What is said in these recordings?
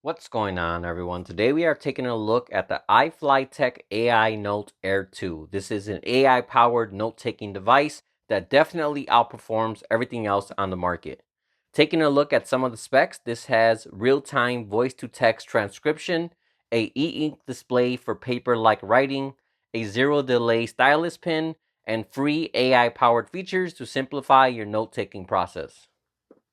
What's going on, everyone? Today we are taking a look at the iFLYTEK AINOTE Air 2. This is an AI-powered note-taking device that definitely outperforms everything else on the market. Taking a look at some of the specs, this has real-time voice-to-text transcription, a e-ink display for paper-like writing, a zero-delay stylus pen, and free AI-powered features to simplify your note-taking process.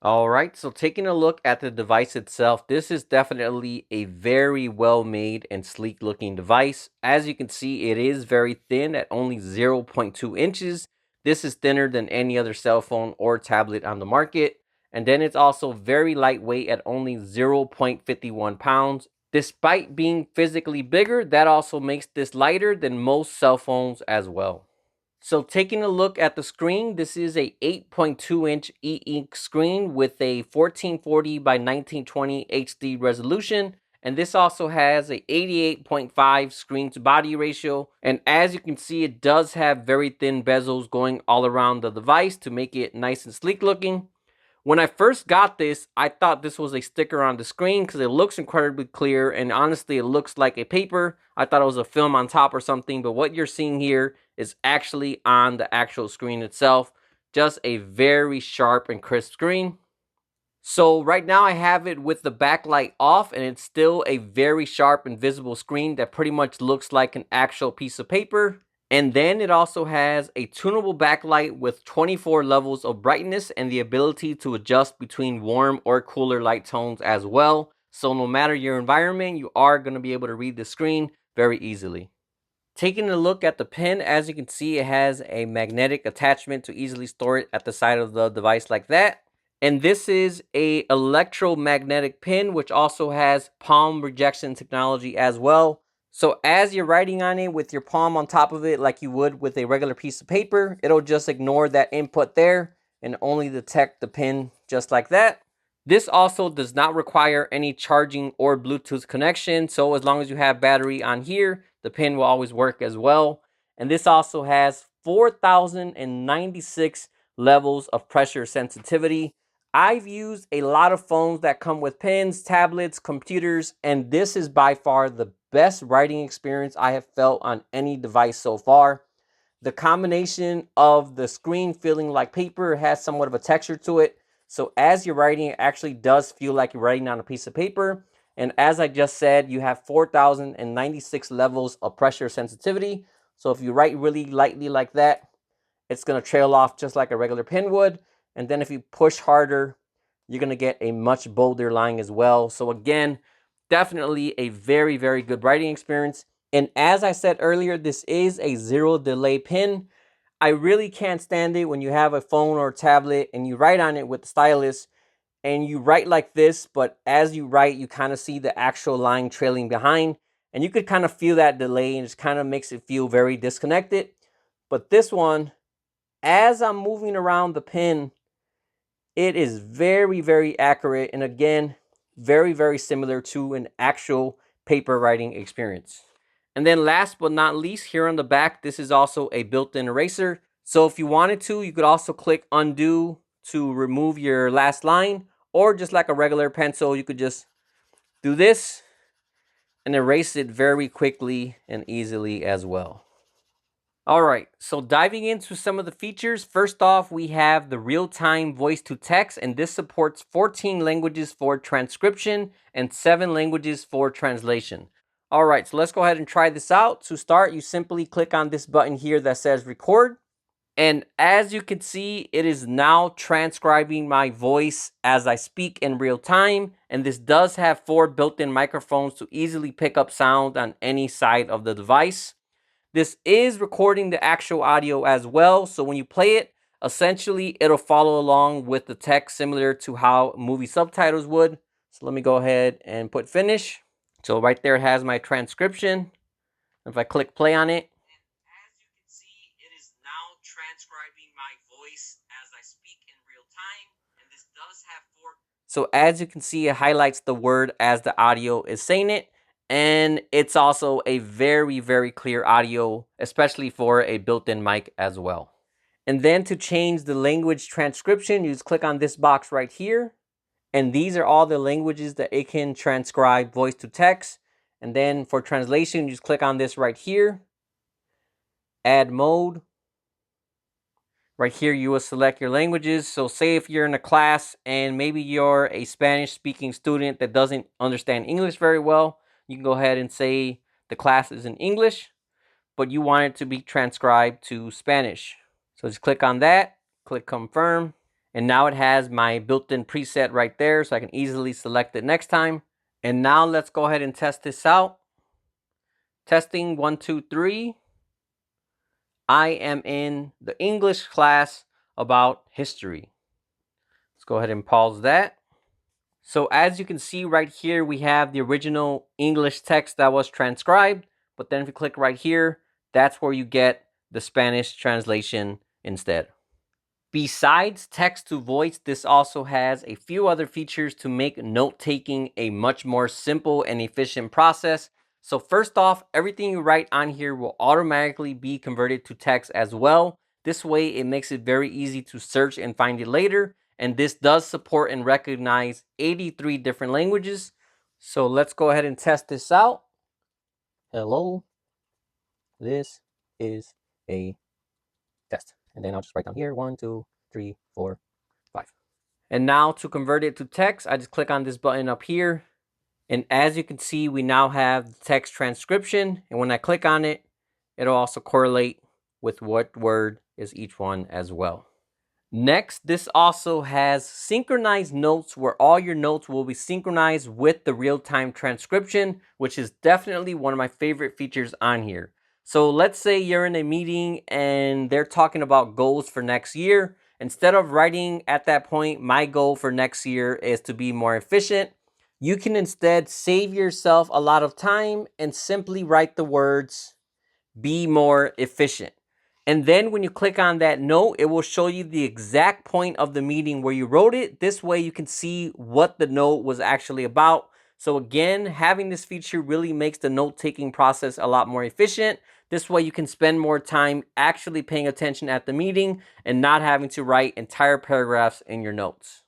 All right, so taking a look at the device itself, this is definitely a very well made and sleek looking device. As you can see, it is very thin at only 0.2 inches. This is thinner than any other cell phone or tablet on the market. And then it's also very lightweight at only 0.51 pounds. Despite being physically bigger, that also makes this lighter than most cell phones as well. So taking a look at the screen, this is a 8.2-inch e-ink screen with a 1440 by 1920 HD resolution. And this also has a 88.5 screen to body ratio. And as you can see, it does have very thin bezels going all around the device to make it nice and sleek looking. When I first got this, I thought this was a sticker on the screen because it looks incredibly clear, and honestly, it looks like a paper. I thought it was a film on top or something, but what you're seeing here is actually on the actual screen itself. Just a very sharp and crisp screen. So right now I have it with the backlight off, and it's still a very sharp and visible screen that pretty much looks like an actual piece of paper. And then it also has a tunable backlight with 24 levels of brightness and the ability to adjust between warm or cooler light tones as well. So no matter your environment, you are going to be able to read the screen very easily. Taking a look at the pen, as you can see, it has a magnetic attachment to easily store it at the side of the device like that. And this is a electromagnetic pen, which also has palm rejection technology as well. So as you're writing on it with your palm on top of it like you would with a regular piece of paper, it'll just ignore that input there and only detect the pen just like that. This also does not require any charging or Bluetooth connection. So as long as you have battery on here, the pen will always work as well. And this also has 4,096 levels of pressure sensitivity. I've used a lot of phones that come with pens, tablets, computers, and this is by far the best writing experience I have felt on any device so far. The combination of the screen feeling like paper has somewhat of a texture to it. So as you're writing, it actually does feel like you're writing on a piece of paper. And as I just said, you have 4,096 levels of pressure sensitivity. So if you write really lightly like that, it's going to trail off just like a regular pen would. And then if you push harder, you're going to get a much bolder line as well. So again, definitely a very, very good writing experience. And as I said earlier, this is a zero delay pen. I really can't stand it when you have a phone or a tablet and you write on it with the stylus and you write like this, but as you write, you kind of see the actual line trailing behind, and you could kind of feel that delay and it just kind of makes it feel very disconnected. But this one, as I'm moving around the pen, it is very, very accurate. And again, very, very similar to an actual paper writing experience. And then last but not least, here on the back, this is also a built-in eraser. So if you wanted to, you could also click undo to remove your last line, or just like a regular pencil, you could just do this and erase it very quickly and easily as well. All right, so diving into some of the features, first off, we have the real-time voice-to-text, and this supports 14 languages for transcription and 7 languages for translation. All right, so let's go ahead and try this out. To start, you simply click on this button here that says record. And as you can see, it is now transcribing my voice as I speak in real time. And this does have 4 built-in microphones to easily pick up sound on any side of the device. This is recording the actual audio as well. So when you play it, essentially it'll follow along with the text similar to how movie subtitles would. So let me go ahead and put finish. So right there has my transcription. If I click play on it, as you can see, it is now transcribing my voice as I speak in real time. And this does have 4. So as you can see, it highlights the word as the audio is saying it. And it's also a very, very clear audio, especially for a built-in mic as well. And then to change the language transcription, you just click on this box right here. And these are all the languages that it can transcribe voice to text. And then for translation, you just click on this right here, add mode. Right here, you will select your languages. So say if you're in a class and maybe you're a Spanish speaking student that doesn't understand English very well, you can go ahead and say the class is in English, but you want it to be transcribed to Spanish. So just click on that, click confirm, and now it has my built-in preset right there, so I can easily select it next time. And now let's go ahead and test this out. Testing 1, 2, 3. I am in the English class about history. Let's go ahead and pause that. So as you can see right here, we have the original English text that was transcribed, but then if you click right here, that's where you get the Spanish translation instead. Besides text to voice, this also has a few other features to make note-taking a much more simple and efficient process. So first off, everything you write on here will automatically be converted to text as well. This way, it makes it very easy to search and find it later. And this does support and recognize 83 different languages. So let's go ahead and test this out. Hello, this is a test. And then I'll just write down here, 1, 2, 3, 4, 5. And now to convert it to text, I just click on this button up here. And as you can see, we now have the text transcription. And when I click on it, it'll also correlate with what word is each one as well. Next, this also has synchronized notes where all your notes will be synchronized with the real-time transcription, which is definitely one of my favorite features on here. So let's say you're in a meeting and they're talking about goals for next year. Instead of writing at that point, my goal for next year is to be more efficient, you can instead save yourself a lot of time and simply write the words, be more efficient. And then when you click on that note, it will show you the exact point of the meeting where you wrote it. This way you can see what the note was actually about. So again, having this feature really makes the note-taking process a lot more efficient. This way you can spend more time actually paying attention at the meeting and not having to write entire paragraphs in your notes.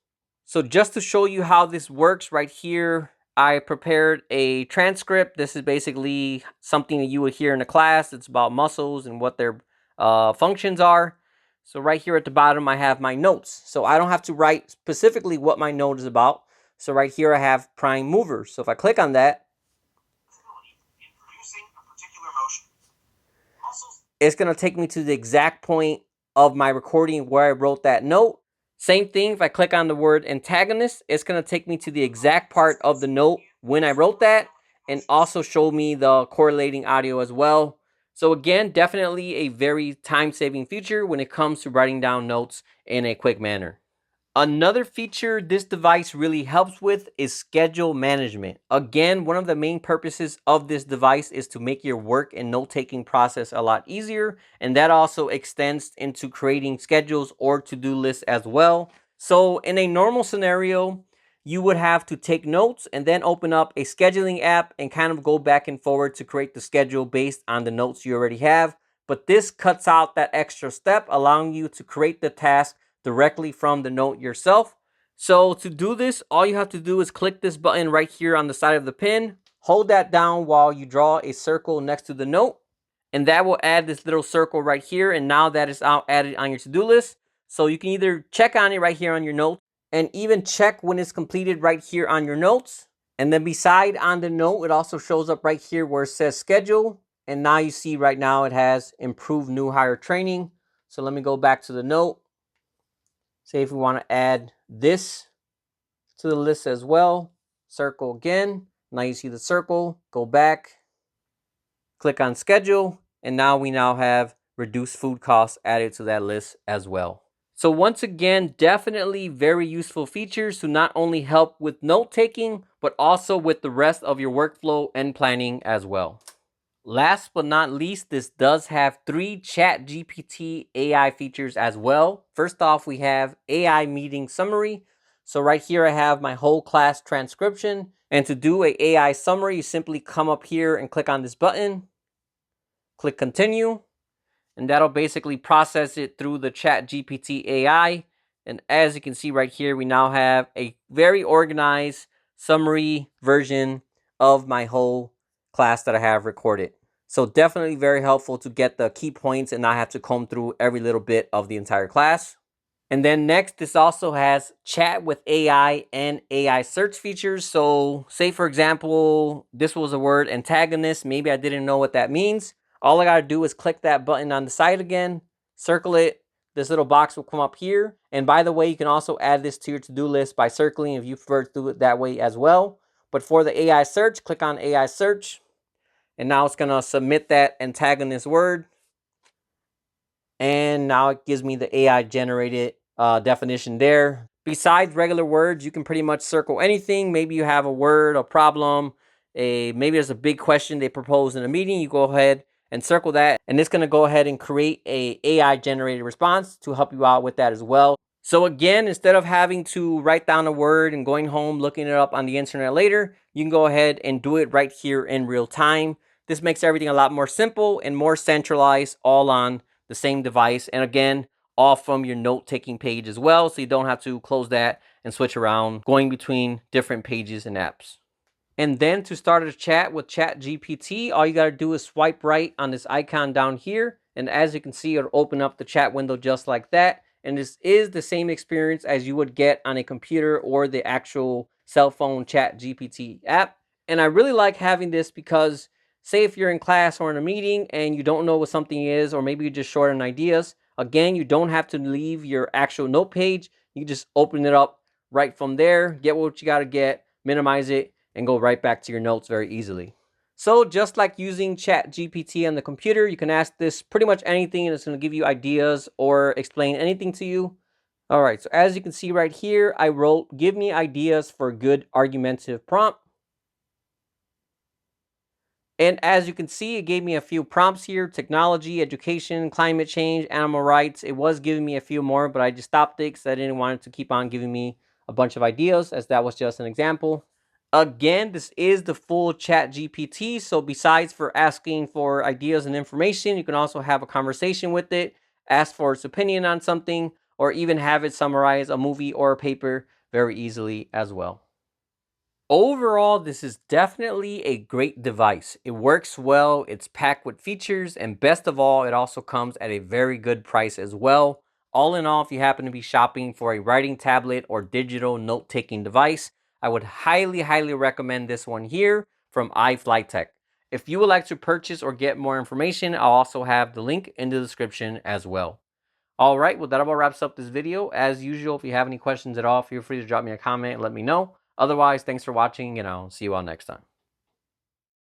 So just to show you how this works right here, I prepared a transcript. This is basically something that you would hear in a class. It's about muscles and what their functions are. So right here at the bottom, I have my notes. So I don't have to write specifically what my note is about. So right here, I have prime movers. So if I click on that, it's going to take me to the exact point of my recording where I wrote that note. Same thing, if I click on the word antagonist, it's going to take me to the exact part of the note when I wrote that, and also show me the correlating audio as well. So again, definitely a very time-saving feature when it comes to writing down notes in a quick manner. Another feature this device really helps with is schedule management. Again, one of the main purposes of this device is to make your work and note-taking process a lot easier, and that also extends into creating schedules or to-do lists as well. So in a normal scenario, you would have to take notes and then open up a scheduling app and kind of go back and forward to create the schedule based on the notes you already have. But this cuts out that extra step, allowing you to create the task directly from the note yourself. So to do this, all you have to do is click this button right here on the side of the pen, hold that down while you draw a circle next to the note, and that will add this little circle right here. And now that is added on your to-do list. So you can either check on it right here on your notes, and even check when it's completed right here on your notes. And then beside on the note, it also shows up right here where it says schedule. And now you see right now it has improved new hire training. So let me go back to the note. Say if we want to add this to the list as well, circle again. Now you see the circle, go back, click on schedule, and now we have reduced food costs added to that list as well. So once again, definitely very useful features to not only help with note-taking, but also with the rest of your workflow and planning as well. Last but not least, this does have 3 ChatGPT AI features as well. First off, we have AI meeting summary. So right here, I have my whole class transcription. And to do an AI summary, you simply come up here and click on this button, click continue. And that'll basically process it through the ChatGPT AI. And as you can see right here, we now have a very organized summary version of my whole class that I have recorded. So definitely very helpful to get the key points and not have to comb through every little bit of the entire class. And then next, this also has chat with AI and AI search features. So say, for example, this was a word antagonist. Maybe I didn't know what that means. All I got to do is click that button on the side again, circle it. This little box will come up here. And by the way, you can also add this to your to-do list by circling if you prefer to do it that way as well. But for the AI search, click on AI search. And now it's going to submit that antagonist word. And now it gives me the AI generated definition there. Besides regular words, you can pretty much circle anything. Maybe you have a word, a problem, maybe there's a big question they propose in a meeting. You go ahead and circle that, and it's going to go ahead and create a AI generated response to help you out with that as well. So again, instead of having to write down a word and going home looking it up on the internet later, you can go ahead and do it right here in real time. This makes everything a lot more simple and more centralized, all on the same device. And again, all from your note-taking page as well, so you don't have to close that and switch around going between different pages and apps. And then to start a chat with ChatGPT, all you got to do is swipe right on this icon down here. And as you can see, it'll open up the chat window just like that. And this is the same experience as you would get on a computer or the actual cell phone ChatGPT app. And I really like having this because say if you're in class or in a meeting and you don't know what something is, or maybe you're just short on ideas, again, you don't have to leave your actual note page. You just open it up right from there, get what you got to get, minimize it, and go right back to your notes very easily. So just like using ChatGPT on the computer, you can ask this pretty much anything and it's going to give you ideas or explain anything to you. All right, so as you can see right here, I wrote, give me ideas for a good argumentative prompt. And as you can see, it gave me a few prompts here: technology, education, climate change, animal rights. It was giving me a few more, but I just stopped it because I didn't want it to keep on giving me a bunch of ideas, as that was just an example. Again, this is the full Chat GPT. So besides for asking for ideas and information, you can also have a conversation with it, ask for its opinion on something, or even have it summarize a movie or a paper very easily as well. Overall, this is definitely a great device. It works well, it's packed with features, and best of all, it also comes at a very good price as well. All in all, if you happen to be shopping for a writing tablet or digital note-taking device, I would highly recommend this one here from iFLYTEK. If you would like to purchase or get more information, I'll also have the link in the description as well. All right, well, that about wraps up this video. As usual, if you have any questions at all, feel free to drop me a comment and let me know. Otherwise, thanks for watching, and I'll see you all next time.